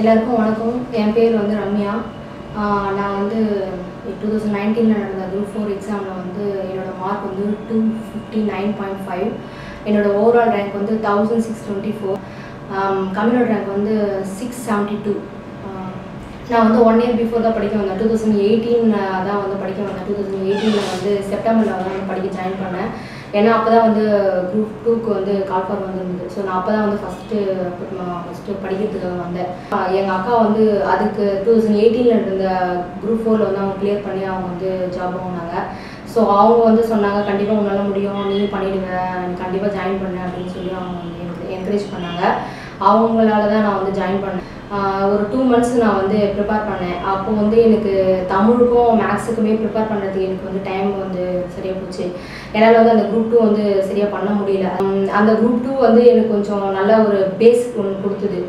எல்லாருக்கும் வணக்கம். என் பேர் வந்து ரம்யா. நான் வந்து 2019 நடந்த குரூப் 4 எக்ஸாமில் வந்து என்னோடய மார்க் வந்து 259.5. என்னோடய ஓவரால் ரேங்க் வந்து 1624. கம்யூனிட்டி ரேங்க் வந்து 672. நான் வந்து 1 இயர் பிஃபோர் தான் படிக்க வந்தேன். 2018 தான் வந்து படிக்க வந்தேன். 2018 வந்து செப்டம்பரில் வந்து படிக்க ஜாயின் பண்ணேன். ஏன்னா அப்போ தான் வந்து குரூப் 2க்கு வந்து கால் ஃபார் வந்துருந்தது. ஸோ நான் அப்போ தான் வந்து ஃபஸ்ட்டு படிக்கிறதுக்காக வந்தேன். எங்கள் அக்கா வந்து அதுக்கு 2018 இருந்த குரூப் 4 வந்து அவங்க கிளியர் பண்ணி அவங்க வந்து ஜாப் வாங்கினாங்க. ஸோ அவங்க வந்து சொன்னாங்க, கண்டிப்பாக உன்னால் முடியும், நீ பண்ணிவிடுவேன், நீ கண்டிப்பாக ஜாயின் பண்ண அப்படின்னு சொல்லி அவங்க வந்து எனக்கு என்கரேஜ் பண்ணாங்க. அவங்களால தான் நான் வந்து ஜாயின் பண்ணேன். ஒரு 2 months நான் வந்து ப்ரிப்பேர் பண்ணேன். அப்போ வந்து எனக்கு தமிழுக்கும் மேக்ஸுக்குமே ப்ரிப்பேர் பண்ணுறதுக்கு எனக்கு வந்து டைம் வந்து சரியாக போச்சு. என்னால் வந்து அந்த குரூப் 2 வந்து சரியாக பண்ண முடியல. அந்த குரூப் 2 வந்து எனக்கு கொஞ்சம் நல்ல ஒரு பேசிக் ஒன்று கொடுத்துது.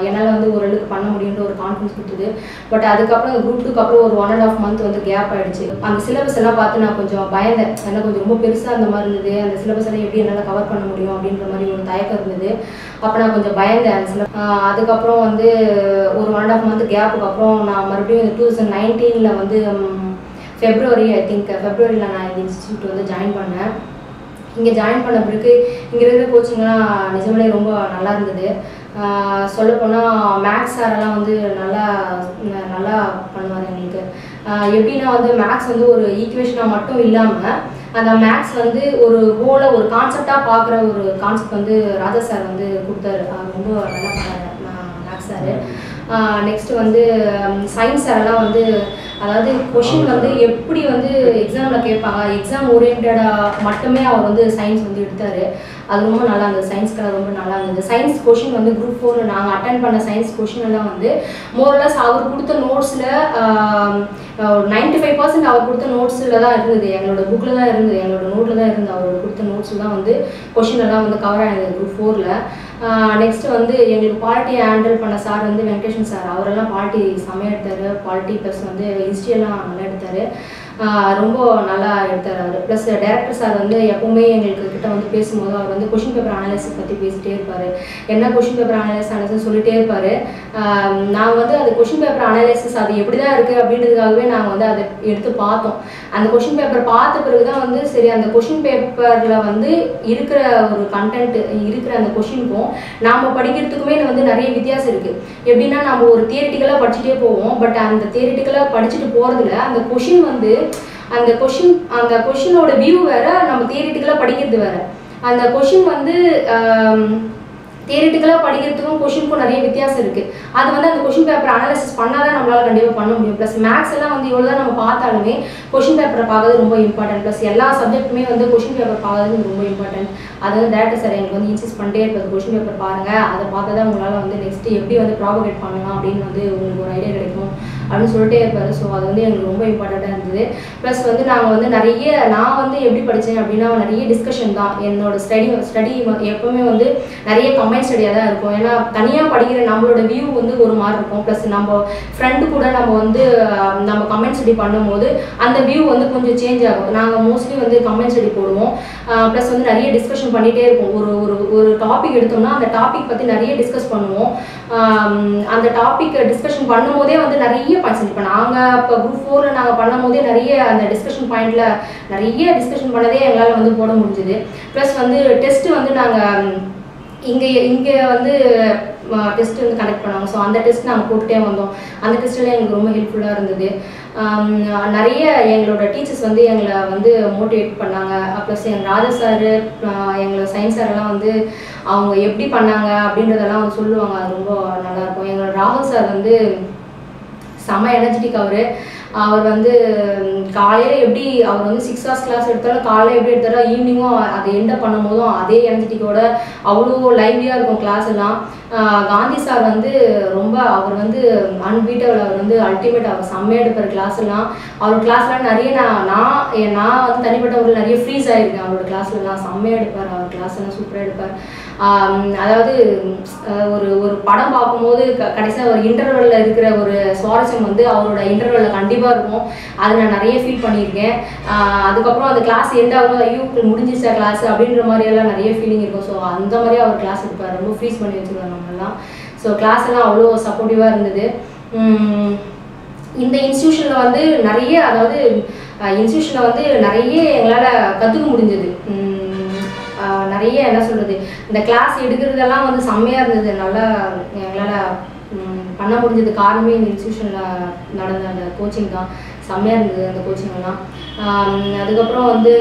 என்னால் வந்து ஓரளவுக்கு பண்ண முடியுன்ற ஒரு கான்ஃபிடன்ஸ் கொடுத்துது. பட் அதுக்கப்புறம் அந்த குரூப் 2க்கு அப்புறம் ஒரு 1.5 month வந்து கேப் ஆகிடுச்சு. அந்த சிலபஸ் எல்லாம் பார்த்து நான் கொஞ்சம் பயந்தேன். ஏன்னா கொஞ்சம் ரொம்ப பெருசாக அந்த மாதிரி இருந்தது. அந்த சிலபஸ் எல்லாம் எப்படி என்னால் கவர் பண்ண முடியும் அப்படின்ற மாதிரி ஒரு தயக்கம் இருந்தது. அப்போ நான் கொஞ்சம் பயந்தேன் அந்த அதுக்கப்புறம் வந்து ஒரு 1.5 month கேப்புக்கு அப்புறம் நான் மறுபடியும் 2019 வந்து ஃபெப்ரவரி ஃபெப்ரவரியில் நான் இந்த இன்ஸ்டியூட் வந்து ஜாயின் பண்ணேன். இங்கே ஜாயின் பண்ண பிறகு இங்கே இருக்கிற கோச்சிங்லாம் நிஜமாலே ரொம்ப நல்லா இருந்தது. சொல்லப்போனால் மேக்ஸ் சாரெல்லாம் வந்து நல்லா பண்ணுவார் எங்களுக்கு. எப்படின்னா வந்து மேக்ஸ் வந்து ஒரு ஈக்குவேஷனாக மட்டும் இல்லாமல் அந்த மேக்ஸ் வந்து ஒரு ஹோலாக ஒரு கான்செப்டாக பார்க்குற ஒரு கான்செப்ட் வந்து ராஜா சார் வந்து கொடுத்தாரு. ரொம்ப நல்லா பண்ணார் மேக்ஸ் சார். நெக்ஸ்ட்டு வந்து சயின்ஸ் சாரெல்லாம் வந்து அதாவது கொஷின் வந்து எப்படி வந்து எக்ஸாமில் கேட்பாங்க, எக்ஸாம் ஓரியன்டாக மட்டுமே அவர் வந்து சயின்ஸ் வந்து எடுத்தார். அது ரொம்ப நல்லா இருந்தது. சயின்ஸ்க்கு ரொம்ப நல்லா இருந்தது. சயின்ஸ் கொஷின் வந்து குரூப் 4 நாங்கள் அட்டன் பண்ண சயின்ஸ் கொஷின் எல்லாம் வந்து மோர்லெஸ் அவர் கொடுத்த நோட்ஸில் 95% அவர் கொடுத்த நோட்ஸில் தான் இருந்தது. எங்களோட புக்கில் தான் இருந்தது, எங்களோட நோட்டில் தான் இருந்தது. அவர் கொடுத்த நோட்ஸில் தான் வந்து கொஷின் எல்லாம் வந்து கவர் ஆகிடுது குரூப் 4ல். நெக்ஸ்ட்டு வந்து எங்களுக்கு பாலிட்டி ஹேண்டில் பண்ண சார் வந்து வெங்கடேஷன் சார். அவரெல்லாம் பாலிட்டி செம்மையாக எடுத்தார். பாலிட்டி ப்ளஸ் வந்து ஹிஸ்ட்ரியெல்லாம் நல்லா எடுத்தார். ரொம்ப நல்லா எடுத்தார் அவர். ப்ளஸ் டைரக்டர் சார் வந்து எப்போவுமே எங்களுக்கு கிட்ட வந்து பேசும்போது அவர் வந்து கொஷின் பேப்பர் அனலைசிஸ் பற்றி பேசிகிட்டே இருப்பார். என்ன கொஷின் பேப்பர் அனலைசிஸ் சொல்லிகிட்டே இருப்பார். நாங்கள் வந்து அது கொஷின் பேப்பர் அனலைசிஸ் அது எப்படி தான் இருக்குது அப்படின்றதுக்காகவே நாங்கள் வந்து அதை எடுத்து பார்த்தோம். அந்த கொஷின் பேப்பர் பார்த்த பிறகு தான் வந்து சரி அந்த கொஷின் பேப்பரில் வந்து இருக்கிற ஒரு கண்டென்ட் இருக்கிற அந்த கொஷினுக்கும் நாம் படிக்கிறதுக்குமே வந்து நிறைய வித்தியாசம் இருக்குது. எப்படின்னா நம்ம ஒரு தியரிட்டிக்கலாக படிச்சுட்டே போவோம். பட் அந்த தியரிட்டிக்கலாக படிச்சுட்டு போகிறதுல அந்த கொஷின் வந்து அந்த கொஷினோட வியூ வேறு, நம்ம தியரிட்டிக்கலாக படிக்கிறது வேறு. அந்த கொஷின் வந்து தியரிட்டிக்கலாக படிக்கிறதுக்கும் கொஷினுக்கும் நிறைய வித்தியாசம் இருக்குது. அது வந்து அந்த கொஷின் பேப்பர் அனாலிசிஸ் பண்ணால் தான் நம்மளால் கண்டிப்பாக பண்ண முடியும். ப்ளஸ் மேக்ஸ் எல்லாம் வந்து எவ்வளோ தான் நம்ம பார்த்தாலுமே கொஷின் பேப்பரை பார்க்கறது ரொம்ப இம்பார்ட்டன்ட். ப்ளஸ் எல்லா சப்ஜெக்ட்டுமே வந்து கொஷின் பேப்பர் பார்க்கறது ரொம்ப இம்பார்ட்டன்ட். அது வந்து டேரக்டர் சார் எங்களுக்கு வந்து இன்சிஸ்ட் பண்ணிட்டே இருப்பது, கொஷின் பேப்பர் பாருங்கள், அதை பார்த்தா தான் உங்களால் வந்து நெக்ஸ்ட்டு எப்படி வந்து ப்ராபகேட் பண்ணலாம் அப்படின்னு வந்து உங்களுக்கு ஒரு ஐடியா கிடைக்கும் அப்படின்னு சொல்லிட்டே இருப்பார். ஸோ அது வந்து எங்களுக்கு ரொம்ப இம்பார்ட்டண்ட்டாக இருந்தது. ப்ளஸ் வந்து நாங்கள் வந்து நான் வந்து எப்படி படித்தேன் அப்படின்னா நிறைய டிஸ்கஷன் தான். என்னோட ஸ்டடி எப்போவுமே வந்து நிறைய கம்பைன் ஸ்டடியாக தான் இருக்கும். ஏன்னா தனியாக படிக்கிற நம்மளோட வியூ வந்து ஒரு மாதிரி இருக்கும். ப்ளஸ் நம்ம ஃப்ரெண்டு கூட நம்ம கம்பைன் ஸ்டடி பண்ணும்போது அந்த வியூ வந்து கொஞ்சம் சேஞ்ச் ஆகும். நாங்கள் மோஸ்ட்லி வந்து கம்பைன் ஸ்டடி போடுவோம். ப்ளஸ் வந்து நிறைய டிஸ்கஷன் பண்ணிகிட்டே இருப்போம். ஒரு டாபிக் எடுத்தோம்னா அந்த டாபிக் பற்றி நிறைய டிஸ்கஸ் பண்ணுவோம். அந்த டாபிக் டிஸ்கஷன் பண்ணும் போதே வந்து நிறைய பாயிண்ட்ஸ் இப்போ நாங்கள் இப்போ குரூப் 4 நாங்கள் பண்ணும் போதே நிறைய அந்த டிஸ்கஷன் பாயிண்டில் நிறைய டிஸ்கஷன் பண்ணதே எங்களால் வந்து போட முடிஞ்சுது. ப்ளஸ் வந்து டெஸ்ட்டு வந்து நாங்கள் இங்கே வந்து டெஸ்ட் வந்து கனெக்ட் பண்ணுவாங்க. ஸோ அந்த டெஸ்ட் நாங்கள் போட்டுகிட்டே வந்தோம். அந்த டெஸ்ட்டில் எங்களுக்கு ரொம்ப ஹெல்ப்ஃபுல்லாக இருந்தது. நிறைய எங்களோட டீச்சர்ஸ் வந்து எங்களை வந்து மோட்டிவேட் பண்ணாங்க. ப்ளஸ் எங்கள் ராஜா சார் எங்களோட சயின்ஸ் சாரெல்லாம் வந்து அவங்க எப்படி பண்ணாங்க அப்படின்றதெல்லாம் வந்து சொல்லுவாங்க. அது ரொம்ப நல்லாயிருக்கும். எங்களோட ராகுல் சார் வந்து செம்ம எனர்ஜெட்டிக். அவர் வந்து காலையில் எப்படி அவர் வந்து 6 hours கிளாஸ் எடுத்தாலும் காலையில் எப்படி எடுத்தாரோ ஈவினிங்கும் அதை எண்ட் பண்ணும் போதும் அதே எனர்ஜெட்டிக்கோட அவ்வளோ லைவ்லியாக இருக்கும் கிளாஸ் எல்லாம். காந்தி சார் வந்து அவர் வந்து அன்பீட்டபிள். அவர் வந்து அல்டிமேட். அவர் செம்மையாக எடுப்பார் கிளாஸ் எல்லாம். அவர் கிளாஸ்லாம் நிறைய நான் வந்து தனிப்பட்ட முறையில் நிறைய ஃப்ரீஸ் ஆகிருக்கேன். அவரோட கிளாஸ்லாம் செம்மையாக எடுப்பார். அவர் கிளாஸ் எல்லாம் சூப்பராக எடுப்பார். அதாவது ஒரு படம் பார்க்கும்போது கடைசியாக ஒரு இன்டர்வலில் இருக்கிற ஒரு சுவாரஸ்யம் வந்து அவரோட இன்டர்வலில் கண்டிப்பாக இருக்கும். அதை நான் நிறைய ஃபீல் பண்ணியிருக்கேன். அதுக்கப்புறம் அந்த கிளாஸ் எண்ட் ஆகும்போது ஐயோ முடிஞ்சிச்சா கிளாஸ் அப்படின்ற மாதிரியெல்லாம் நிறைய ஃபீலிங் இருக்கும். ஸோ அந்த மாதிரி அவர் கிளாஸ் எடுப்பார். ரொம்ப ஃப்ரீஸ் பண்ணி வச்சுருவாங்க நம்மளாம். ஸோ கிளாஸ் எல்லாம் அவ்வளோ சப்போர்ட்டிவாக இருந்தது. இந்த இன்ஸ்டியூஷனில் வந்து நிறைய, அதாவது இன்ஸ்டியூஷனில் வந்து நிறைய எங்களால் கற்றுக்க முடிஞ்சது. நிறைய என்ன சொல்கிறது, இந்த கிளாஸ் எடுக்கிறதெல்லாம் வந்து செம்மையாக இருந்தது. நல்லா எங்களால் பண்ண முடிஞ்சது காரணமே இந்த இன்ஸ்டியூஷனில் நடந்த அந்த கோச்சிங் தான். செம்மையாக இருந்தது அந்த கோச்சிங்கெல்லாம். அதுக்கப்புறம் வந்து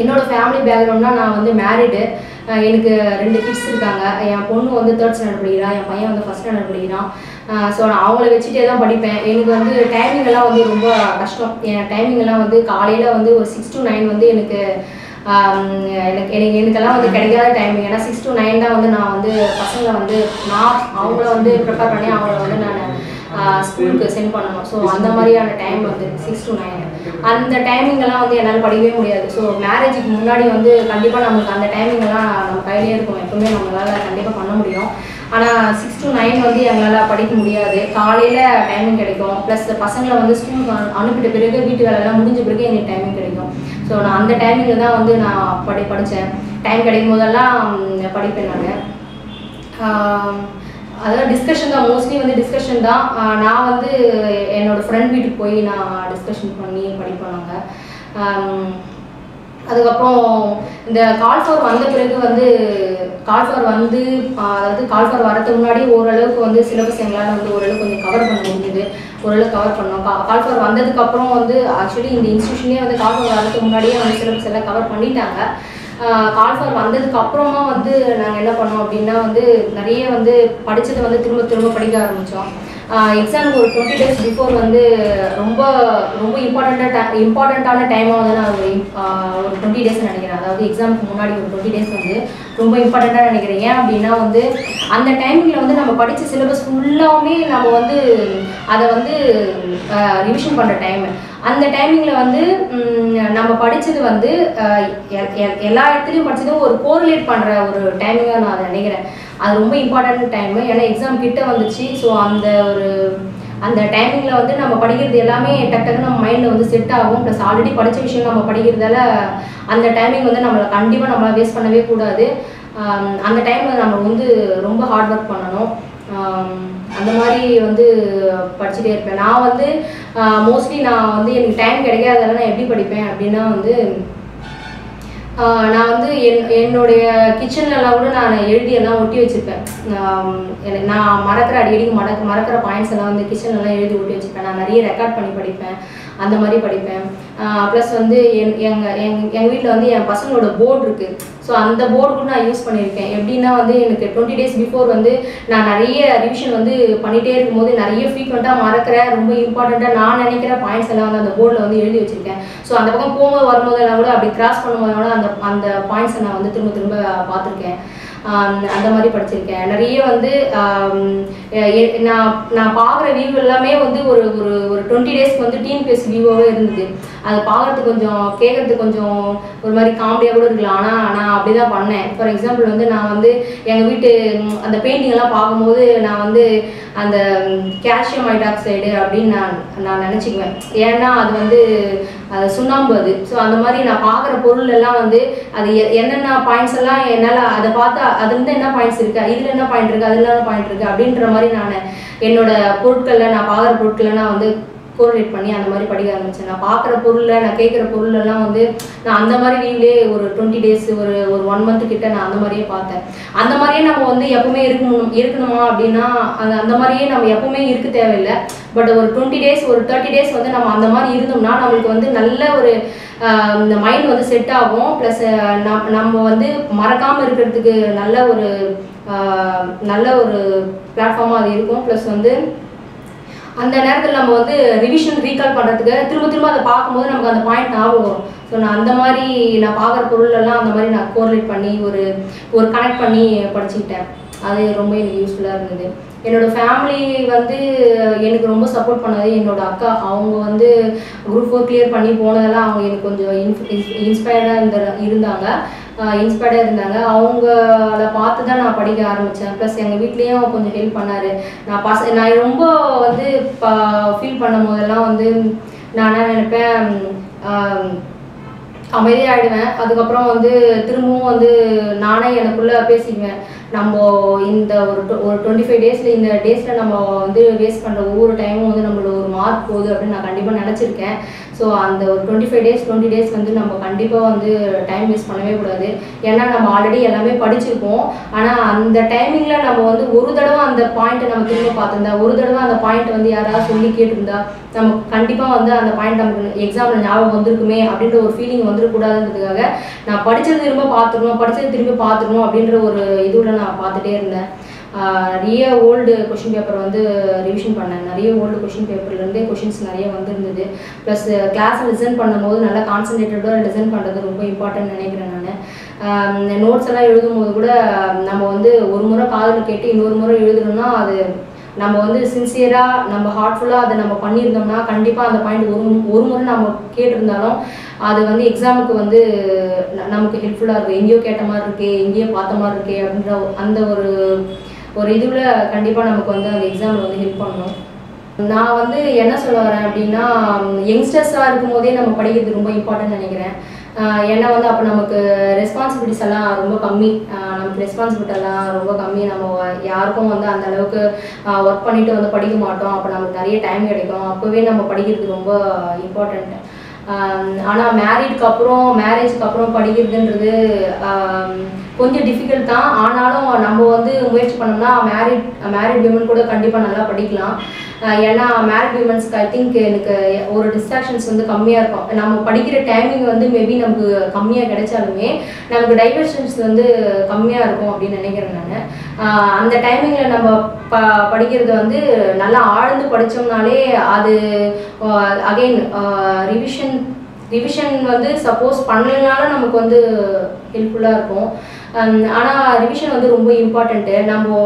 என்னோடய ஃபேமிலி பேக்ரவுண்ட்னா, நான் வந்து மேரிடு, எனக்கு 2 கிட்ஸ் இருக்காங்க. என் பொண்ணு வந்து 3rd ஸ்டாண்டர்ட் படிக்கிறான், என் பையன் வந்து 1st ஸ்டாண்டர்ட் படிக்கிறான். ஸோ நான் அவங்கள வச்சுட்டே தான் படிப்பேன். எனக்கு வந்து டைமிங்கெல்லாம் வந்து ரொம்ப கஷ்டம். என் டைமிங்கெல்லாம் வந்து காலையில் வந்து ஒரு 6 to 9 வந்து எனக்கெல்லாம் வந்து கிடைக்காத டைமிங். ஏன்னா 6 to 9 தான் வந்து நான் வந்து பசங்களை வந்து அவங்கள வந்து ப்ரிப்பேர் பண்ணி அவங்கள வந்து நான் ஸ்கூலுக்கு சென்ட் பண்ணணும். ஸோ அந்த மாதிரியான டைம் வந்து 6 to 9. அந்த டைமிங்கெல்லாம் வந்து என்னால் படிக்கவே முடியாது. ஸோ மேரேஜுக்கு முன்னாடி வந்து கண்டிப்பாக நம்மளுக்கு அந்த டைமிங்கெல்லாம் நம்ம கையிலே இருக்கும், எப்பவுமே நம்மளால் கண்டிப்பாக பண்ண முடியும். ஆனால் 6 to 9 வந்து எங்களால் படிக்க முடியாது. காலையில் டைமிங் கிடைக்கும், ப்ளஸ் பசங்களை வந்து ஸ்கூலுக்கு அனுப்பிட்ட பிறகு வீட்டு வேலையெல்லாம் முடிஞ்ச பிறகு எங்களுக்கு டைமிங் கிடைக்கும். ஸோ நான் அந்த டைமிங்கில் தான் வந்து நான் படித்தேன். டைம் கிடைக்கும் போதெல்லாம் படிப்பேன் நான். அதாவது டிஸ்கஷன் தான், மோஸ்ட்லி வந்து டிஸ்கஷன் தான். நான் வந்து என்னோடய ஃப்ரெண்ட் வீட்டுக்கு போய் நான் டிஸ்கஷன் பண்ணி படிப்பேன் நாங்கள். அதுக்கப்புறம் இந்த கால் ஃபார் வந்த பிறகு வந்து அதாவது கால் ஃபார் வரதுக்கு முன்னாடி ஓரளவுக்கு வந்து சிலபஸ் எங்களால் வந்து ஓரளவுக்கு கொஞ்சம் கவர் பண்ண முடிஞ்சுது. ஓரளவுக்கு கவர் பண்ணோம். கால் ஃபார் வந்ததுக்கப்புறம் வந்து ஆக்சுவலி இந்த இன்ஸ்டியூஷனே வந்து கால் ஃபார் வரதுக்கு முன்னாடியே வந்து சிலபஸ் எல்லாம் கவர் பண்ணிட்டாங்க. கால் ஃபார் வந்ததுக்கு அப்புறமா வந்து நாங்கள் என்ன பண்ணோம் அப்படின்னா வந்து நிறைய வந்து படித்ததை வந்து திரும்ப படிக்க ஆரம்பித்தோம். எக்ஸாமுக்கு ஒரு 20 days பிஃபோர் வந்து ரொம்ப இம்பார்ட்டண்ட்டான டைமாக வந்து நான் ஒரு 20 days நினைக்கிறேன். அதாவது எக்ஸாமுக்கு முன்னாடி ஒரு 20 days வந்து ரொம்ப இம்பார்ட்டண்ட்டாக நினைக்கிறேன். ஏன் அப்படின்னா வந்து அந்த டைமிங்கில் வந்து நம்ம படித்த சிலபஸ் ஃபுல்லாகவுமே நம்ம வந்து அதை வந்து ரிவிஷன் பண்ணுற டைமு. அந்த டைமிங்கில் வந்து நம்ம படித்தது வந்து எல்லா இடத்துலையும் படித்ததும் ஒரு கோரிலேட் பண்ணுற ஒரு டைமிங்காக நான் அதை நினைக்கிறேன். அது ரொம்ப இம்பார்ட்டன்ட் டைமு. ஏன்னா எக்ஸாம் கிட்ட வந்துச்சு. ஸோ அந்த டைமிங்கில் வந்து நம்ம படிக்கிறது எல்லாமே டக்குன்னு நம்ம மைண்டில் வந்து செட் ஆகும். ப்ளஸ் ஆல்ரெடி படித்த விஷயம் நம்ம படிக்கிறதால அந்த டைமிங் வந்து நம்மளால் வேஸ்ட் பண்ணவே கூடாது. அந்த டைமில் நம்ம வந்து ரொம்ப ஹார்ட் ஒர்க் பண்ணணும். அந்த மாதிரி வந்து படிச்சுட்டே இருப்பேன். நான் வந்து மோஸ்ட்லி நான் வந்து எனக்கு டைம் கிடைக்காததால நான் எப்படி படிப்பேன் அப்படின்னா வந்து நான் வந்து என்னுடைய கிச்சன்லலாம் கூட நான் எழுதியெல்லாம் ஒட்டி வச்சுருப்பேன். நான் அடிக்கடி மறக்கிற பாயிண்ட்ஸ் எல்லாம் வந்து கிச்சன்லலாம் எழுதி ஒட்டி வச்சுருப்பேன். நான் நிறைய ரெக்கார்ட் பண்ணி படிப்பேன், அந்த மாதிரி படிப்பேன். ப்ளஸ் வந்து எங்கள் வீட்டில் வந்து என் பசங்களோட போர்டு இருக்குது. ஸோ அந்த போர்டு கூட நான் யூஸ் பண்ணியிருக்கேன். எப்படின்னா வந்து எனக்கு 20 days பிஃபோர் வந்து நான் நிறைய ரிவிஷன் வந்து பண்ணிகிட்டே இருக்கும்போது நிறைய ஃப்ரீக்வெண்ட்டாக மறக்கிற ரொம்ப இம்பார்ட்டண்ட்டாக நான் நினைக்கிற பாயிண்ட்ஸ் எல்லாம் வந்து அந்த போர்டில் வந்து எழுதி வச்சுருக்கேன். ஸோ அந்த பக்கம் போகும்போது வரும்போதெல்லாம் கூட அப்படி கிராஸ் பண்ணும்போதோட அந்த பாயிண்ட்ஸை நான் வந்து திரும்ப பார்த்துருக்கேன். அந்த மாதிரி படிச்சிருக்கேன். நிறைய வந்து நான் பார்க்குற வியூ எல்லாமே வந்து ஒரு 20 days வந்து டிஎன்பிஎஸ்சி வியூவாகவே இருந்தது. அது பார்க்குறதுக்கு கொஞ்சம் கேட்குறதுக்கு கொஞ்சம் ஒரு மாதிரி காமெடியாக கூட இருக்கலாம். ஆனால் நான் அப்படி தான் பண்ணேன். ஃபார் எக்ஸாம்பிள் வந்து நான் வந்து எங்கள் வீட்டு அந்த பெயிண்டிங்கெல்லாம் பார்க்கும்போது நான் வந்து அந்த கால்சியம் ஹைட்ராக்சைடு அப்படின்னு நான் நினச்சிக்குவேன். ஏன்னா அது வந்து அது சுண்ணாம்பு அது. ஸோ அந்த மாதிரி நான் பார்க்குற பொருள் எல்லாம் வந்து அது என்னென்ன பாயிண்ட்ஸ் எல்லாம் என்னால் அதை பார்த்தா அதுலேருந்து என்ன பாயிண்ட்ஸ் இருக்குது, இதில் என்ன பாயிண்ட் இருக்குது, அதில் என்ன பாயிண்ட் இருக்குது அப்படின்ற மாதிரி நான் என்னோடய பொருட்களில் நான் பார்க்குற பொருட்களில் நான் வந்து கோரிலேட் பண்ணி அந்த மாதிரி படிக்க ஆரம்பித்தேன். நான் பார்க்குற பொருளில் நான் கேட்குற பொருளெல்லாம் வந்து நான் அந்த மாதிரி லீவ்லேயே ஒரு 20 days ஒரு 1 month கிட்ட நான் அந்த மாதிரியே பார்த்தேன். அந்த மாதிரியே நம்ம வந்து எப்பவுமே இருக்கணுமா அப்படின்னா அந்த மாதிரியே நம்ம எப்பவுமே இருக்க தேவையில்லை. பட் ஒரு 20 days ஒரு 30 days வந்து நம்ம அந்த மாதிரி இருந்தோம்னா நம்மளுக்கு வந்து நல்ல ஒரு இந்த மைண்ட் வந்து செட் ஆகும். ப்ளஸ் நம்ம வந்து மறக்காமல் இருக்கிறதுக்கு நல்ல ஒரு பிளாட்ஃபார்மாக அது இருக்கும். ப்ளஸ் வந்து அந்த நேரத்தில் நம்ம வந்து ரிவிஷன் ரீகால் பண்ணுறதுக்கு திரும்ப அதை பார்க்கும்போது நமக்கு அந்த பாயிண்ட் ஞாபகம் வரும். ஸோ நான் அந்த மாதிரி நான் பார்க்குற பொருளெல்லாம் அந்த மாதிரி நான் கோரிலேட் பண்ணி ஒரு கனெக்ட் பண்ணி படிச்சுக்கிட்டேன். அது ரொம்ப எனக்கு யூஸ்ஃபுல்லாக இருந்தது. என்னோடய ஃபேமிலி வந்து எனக்கு ரொம்ப சப்போர்ட் பண்ணது என்னோடய அக்கா. அவங்க வந்து குரூப் 4 கிளியர் பண்ணி போனதெல்லாம் அவங்க எனக்கு கொஞ்சம் இன்ஸ்பயர்டாக இருந்தாங்க. அவங்கள பார்த்து தான் நான் படிக்க ஆரம்பித்தேன். ப்ளஸ் எங்கள் வீட்லேயும் கொஞ்சம் ஹெல்ப் பண்ணார். நான் ரொம்ப வந்து ஃபீல் பண்ணும் போதெல்லாம் வந்து நான் என்ன நினைப்பேன், அமைதியாகிடுவேன். அதுக்கப்புறம் வந்து திரும்பவும் வந்து நானே எனக்குள்ளே பேசிக்குவேன். நம்ம இந்த ஒரு 25 டேஸில் இந்த டேஸில் நம்ம வந்து வேஸ்ட் பண்ணுற ஒவ்வொரு டைமும் வந்து நம்மளோட ஒரு மார்க் போகுது அப்படின்னு நான் கண்டிப்பாக நினச்சிருக்கேன். ஸோ அந்த ஒரு 20 டேஸ் வந்து நம்ம கண்டிப்பாக வந்து டைம் வேஸ்ட் பண்ணவே கூடாது. ஏன்னா நம்ம ஆல்ரெடி எல்லாமே படிச்சிருப்போம். ஆனால் அந்த டைமிங்கில் நம்ம வந்து ஒரு தடவை அந்த பாயிண்ட்டை நம்ம திரும்ப பார்த்துருந்தா, ஒரு தடவை அந்த பாயிண்ட் வந்து யாராவது சொல்லி கேட்டிருந்தா நம்ம கண்டிப்பாக வந்து அந்த பாயிண்ட் நமக்கு எக்ஸாமில் ஞாபகம் வந்திருக்குமே அப்படின்ற ஒரு ஃபீலிங் வந்துடக்கூடாதுன்றதுக்காக நான் படித்தது திரும்ப பார்த்துக்கணும் அப்படின்ற ஒரு இதுவில் நான் பார்த்துட்டே இருந்தேன். நிறைய ஓல்டு கொஷின் பேப்பர் வந்து ரிவிஷன் பண்ணேன். நிறைய ஓல்டு கொஷின் பேப்பர்லேருந்தே கொஷின்ஸ் நிறைய வந்துருந்தது. ப்ளஸ் கிளாஸ் லிசன் பண்ணும்போது நல்லா கான்சன்ட்ரேட்டடாக லிசன் பண்ணுறது ரொம்ப இம்பார்ட்டன்ட் நினைக்கிறேன் நான். நோட்ஸ் எல்லாம் எழுதும்போது கூட நம்ம வந்து ஒரு முறை காதில் கேட்டு இன்னொரு முறை எழுதுறோம்னா அது நம்ம வந்து சின்சியராக நம்ம ஹார்ட்ஃபுல்லாக அதை நம்ம பண்ணியிருந்தோம்னா கண்டிப்பாக அந்த பாயிண்ட் ஒரு முறை நம்ம கேட்டிருந்தாலும் அது வந்து எக்ஸாமுக்கு வந்து நமக்கு ஹெல்ப்ஃபுல்லாக இருக்கும். எங்கேயோ கேட்ட மாதிரி இருக்கே, எங்கேயோ பார்த்த மாதிரி இருக்கே அப்படின்ற அந்த ஒரு இதுவில் கண்டிப்பாக நமக்கு வந்து அந்த எக்ஸாமில் வந்து ஹெல்ப் பண்ணணும். நான் வந்து என்ன சொல்ல வரேன் அப்படின்னா, யங்ஸ்டர்ஸாக இருக்கும் போதே நம்ம படிக்கிறது ரொம்ப இம்பார்ட்டன்ட் நினைக்கிறேன். ஏன்னா வந்து அப்போ நமக்கு ரெஸ்பான்சிபிலிட்டிஸ் எல்லாம் ரொம்ப கம்மி. நம்ம யாருக்கும் வந்து அந்த அளவுக்கு ஒர்க் பண்ணிட்டு வந்து படிக்க மாட்டோம். அப்போ நமக்கு நிறைய டைம் கிடைக்கும். அப்போவே நம்ம படிக்கிறது ரொம்ப இம்பார்ட்டண்ட். ஆனால் மேரேஜ்க்கு அப்புறம் படிக்கிறதுன்றது கொஞ்சம் டிஃபிகல்ட் தான். ஆனாலும் நம்ம வந்து முயற்சி பண்ணோம்னா மேரிட் விமன் கூட கண்டிப்பாக நல்லா படிக்கலாம். ஏன்னா மேரிட் விமன்ஸ்க்கு ஐ திங்க் எனக்கு ஒரு டிஸ்ட்ராக்ஷன்ஸ் வந்து கம்மியாக இருக்கும். நம்ம படிக்கிற டைமிங் வந்து மேபி நமக்கு கம்மியாக கிடைச்சாலுமே நமக்கு டைவர்ஷன்ஸ் வந்து கம்மியாக இருக்கும் அப்படின்னு நினைக்கிறேன் நான். அந்த டைமிங்கில் நம்ம படிக்கிறது வந்து நல்லா ஆழ்ந்து படித்தோம்னாலே அது அகெயின் ரிவிஷன் வந்து சப்போஸ் பண்ணலனாலும் நமக்கு வந்து ஹெல்ப்ஃபுல்லாக இருக்கும். ஆனால் ரிவிஷன் வந்து ரொம்ப இம்பார்ட்டண்ட்டு. நம்ம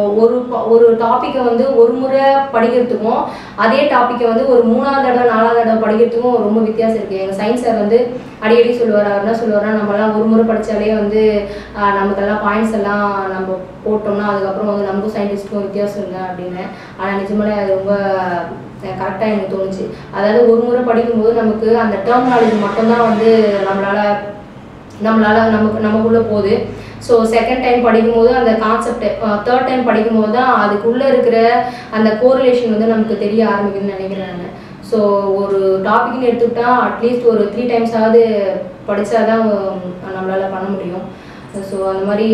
ஒரு டாப்பிக்கை வந்து ஒரு முறை படிக்கிறதுக்கும் அதே டாப்பிக்கை வந்து ஒரு 3ஆவது தடவை 4ஆவது தடவை படிக்கிறதுக்கும் ரொம்ப வித்தியாசம் இருக்குது. எங்கள் சயின்ஸ் சார் வந்து அடிக்கடி சொல்லுவார். அவர் என்ன சொல்லுவார்னா, நம்மலாம் ஒரு முறை படித்தாலே வந்து நமக்கெல்லாம் பாயிண்ட்ஸ் எல்லாம் நம்ம போட்டோம்னா அதுக்கப்புறம் வந்து நமக்கும் சயின்டிஸ்ட்டுக்கும் வித்தியாசம் இல்லை அப்படின்னு. ஆனால் நிஜமாலே அது ரொம்ப கரெக்டாக எனக்கு தோணுச்சு. அதாவது ஒரு முறை படிக்கும்போது நமக்கு அந்த டேர்ம் நாலேஜ் மட்டும்தான் வந்து நமக்குள்ளே போகுது. ஸோ செகண்ட் டைம் படிக்கும்போது அந்த கான்செப்ட், தேர்ட் டைம் படிக்கும்போது தான் அதுக்குள்ளே இருக்கிற அந்த கோரிலேஷன் வந்து நமக்கு தெரிய ஆரம்பிக்குதுன்னு நினைக்கிறேன் நான். ஸோ ஒரு டாபிக்னு எடுத்துக்கிட்டால் அட்லீஸ்ட் ஒரு 3 டைம்ஸாவது படித்தா தான் நம்மளால் பண்ண முடியும். ஸோ அந்த மாதிரி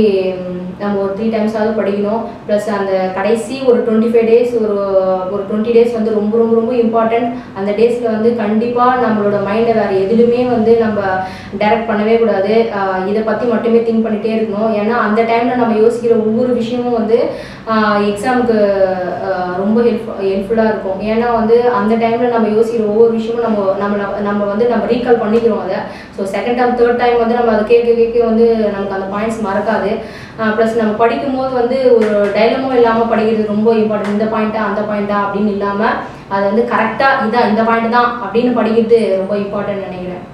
நம்ம ஒரு 3 டைம்ஸாவது படிக்கணும். ப்ளஸ் அந்த கடைசி ஒரு 25 டேஸ் ஒரு 20 டேஸ் வந்து ரொம்ப ரொம்ப ரொம்ப இம்பார்ட்டன்ட். அந்த டேஸில் வந்து கண்டிப்பாக நம்மளோட மைண்டை வேறு எதுலையுமே வந்து நம்ம டைரக்ட் பண்ணவே கூடாது. இதை பற்றி மட்டுமே திங்க் பண்ணிகிட்டே இருக்கணும். ஏன்னா அந்த டைமில் நம்ம யோசிக்கிற ஒவ்வொரு விஷயமும் வந்து எக்ஸாமுக்கு ரொம்ப ஹெல்ப்ஃபுல்லாக இருக்கும். ஏன்னா வந்து அந்த டைமில் நம்ம யோசிக்கிற ஒவ்வொரு விஷயமும் நம்ம ரீகால் பண்ணிக்கிறோம் அதை. So second time third time வந்து நம்ம அதை கேட்க வந்து நமக்கு அந்த பாயிண்ட்ஸ் மறக்காது. ப்ளஸ் நம்ம படிக்கும்போது வந்து ஒரு டைலமோ இல்லாமல் படிக்கிறது ரொம்ப இம்பார்ட்டன்ட். இந்த பாயிண்ட்டா அந்த பாயிண்ட்டா அப்படின்னு இல்லாமல் அதை வந்து கரெக்டாக இந்த பாயிண்ட் தான் அப்படின்னு படிக்கிறது ரொம்ப இம்பார்ட்டன்ட் நினைக்கிறேன்.